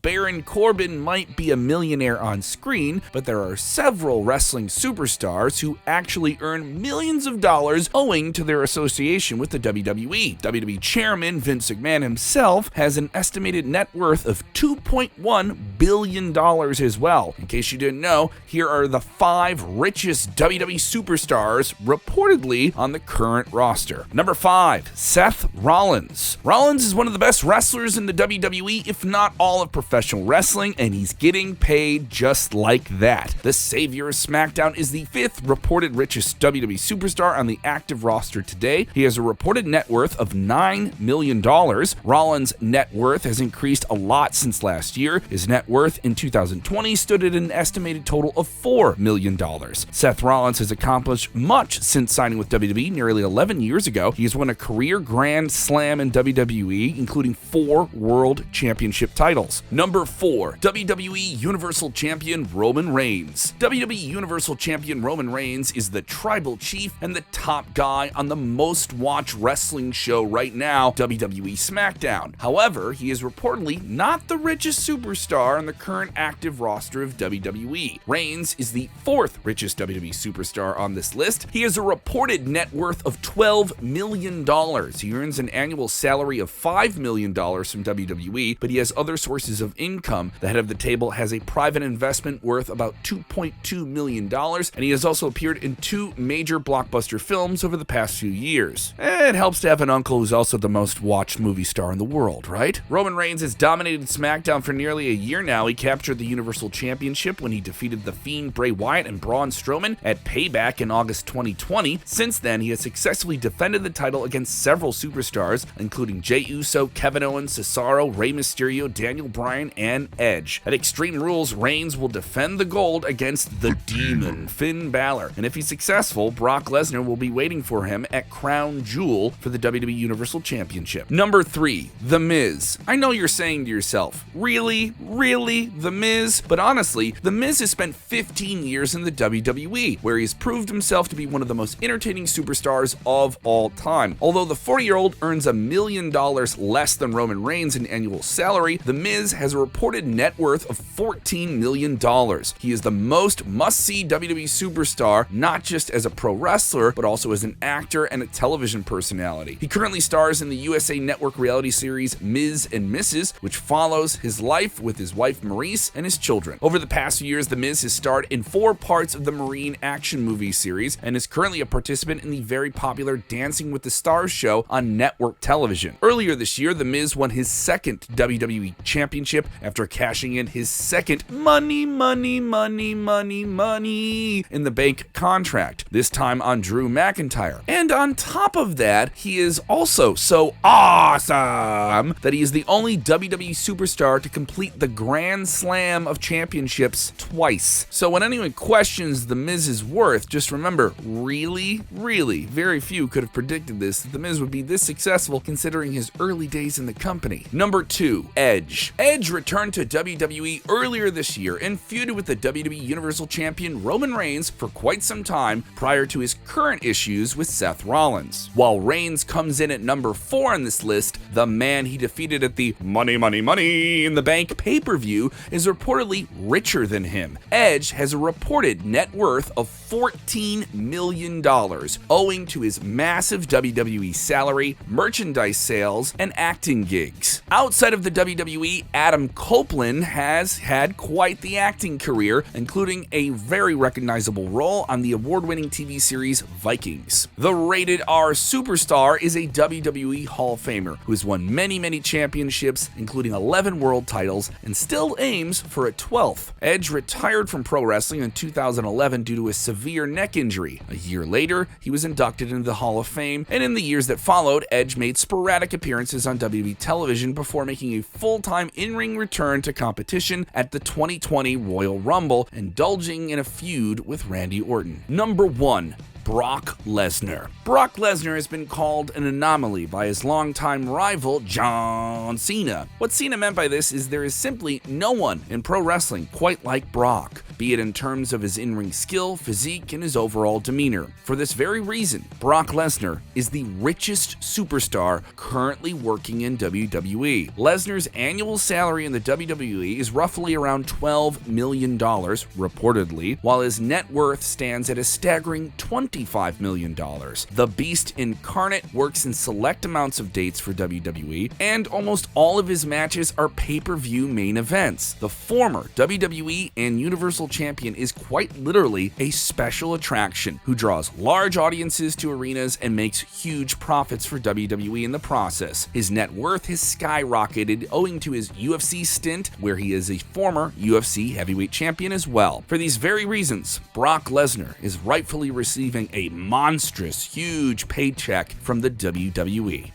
Baron Corbin might be a millionaire on screen, but there are several wrestling superstars who actually earn millions of dollars owing to their association with the WWE. WWE Chairman Vince McMahon himself has an estimated net worth of $2.1 billion as well. In case you didn't know, here are the 5 richest WWE superstars reportedly on the current roster. Number 5, Seth Rollins. Rollins is one of the best wrestlers in the WWE, if not all of professional wrestling, and he's getting paid just like that. The savior of SmackDown is the 5th reported richest WWE superstar on the active roster today. He has a reported net worth of $9 million. Rollins' net worth has increased a lot since last year. His net worth in 2020 stood at an estimated total of $4 million. Seth Rollins has accomplished much since signing with WWE nearly 11 years ago. He has won a career Grand Slam in WWE, including 4 World Championship titles. Number 4, WWE Universal Champion Roman Reigns. WWE Universal Champion Roman Reigns is the tribal chief and the top guy on the most watched wrestling show right now, WWE SmackDown. However, he is reportedly not the richest superstar on the current active roster of WWE. Reigns is the 4th richest WWE superstar on this list. He has a reported net worth of $12 million. He earns an annual salary of $5 million from WWE, but he has other sources of income. The head of the table has a private investment worth about $2.2 million, and he has also appeared in 2 major blockbuster films over the past few years. It helps to have an uncle who's also the most watched movie star in the world, right? Roman Reigns has dominated SmackDown for nearly a year now. He captured the Universal Championship when he defeated The Fiend, Bray Wyatt, and Braun Strowman at Payback in August 2020. Since then, he has successfully defended the title against several superstars, including Jey Uso, Kevin Owens, Cesaro, Rey Mysterio, Daniel Bryan, and Edge. At Extreme Rules, Reigns will defend the gold against the Demon, Finn Balor, and if he's successful, Brock Lesnar will be waiting for him at Crown Jewel for the WWE Universal Championship. Number 3, The Miz. I know you're saying to yourself, really, The Miz? But honestly, The Miz has spent 15 years in the WWE, where he's proved himself to be one of the most entertaining superstars of all time. Although the 40-year-old earns $1 million less than Roman Reigns in annual salary, The Miz has a reported net worth of $14 million. He is the most must-see WWE superstar, not just as a pro wrestler, but also as an actor and a television personality. He currently stars in the USA Network reality series Miz and Mrs., which follows his life with his wife Maurice and his children. Over the past few years, The Miz has starred in 4 parts of the Marine action movie series and is currently a participant in the very popular Dancing with the Stars show on network television. Earlier this year, The Miz won his 2nd WWE Championship after cashing in his 2nd money in the bank contract, this time on Drew McIntyre. And on top of that, he is also so awesome that he is the only WWE superstar to complete the Grand Slam of Championships twice. So when anyone questions The Miz's worth, just remember, really, very few could have predicted this, that The Miz would be this successful considering his early days in the company. Number 2, Edge. Edge returned to WWE earlier this year and feuded with the WWE Universal Champion Roman Reigns for quite some time prior to his current issues with Seth Rollins. While Reigns comes in at number 4 on this list, the man he defeated at the Money in the Bank pay-per-view is reportedly richer than him. Edge has a reported net worth of $14 million, owing to his massive WWE salary, merchandise sales, and acting gigs. Outside of the WWE, Adam Copeland has had quite the acting career, including a very recognizable role on the award-winning TV series Vikings. The Rated R Superstar is a WWE Hall of Famer who has won many championships, including 11 world titles, and still aims for a 12th. Edge retired from pro wrestling in 2011 due to a severe neck injury. A year later, he was inducted into the Hall of Fame, and in the years that followed, Edge made sporadic appearances on WWE television before making a full-time in-ring return to competition at the 2020 Royal Rumble, indulging in a feud with Randy Orton. Number 1, Brock Lesnar. Brock Lesnar has been called an anomaly by his longtime rival, John Cena. What Cena meant by this is there is simply no one in pro wrestling quite like Brock. be it in terms of his in-ring skill, physique, and his overall demeanor. For this very reason, Brock Lesnar is the richest superstar currently working in WWE. Lesnar's annual salary in the WWE is roughly around $12 million, reportedly, while his net worth stands at a staggering $25 million. The Beast incarnate works in select amounts of dates for WWE, and almost all of his matches are pay-per-view main events. The former WWE and Universal Champion is quite literally a special attraction who draws large audiences to arenas and makes huge profits for WWE in the process. His net worth has skyrocketed owing to his UFC stint, where he is a former UFC heavyweight champion as well. For these very reasons, Brock Lesnar is rightfully receiving a monstrous, huge paycheck from the WWE.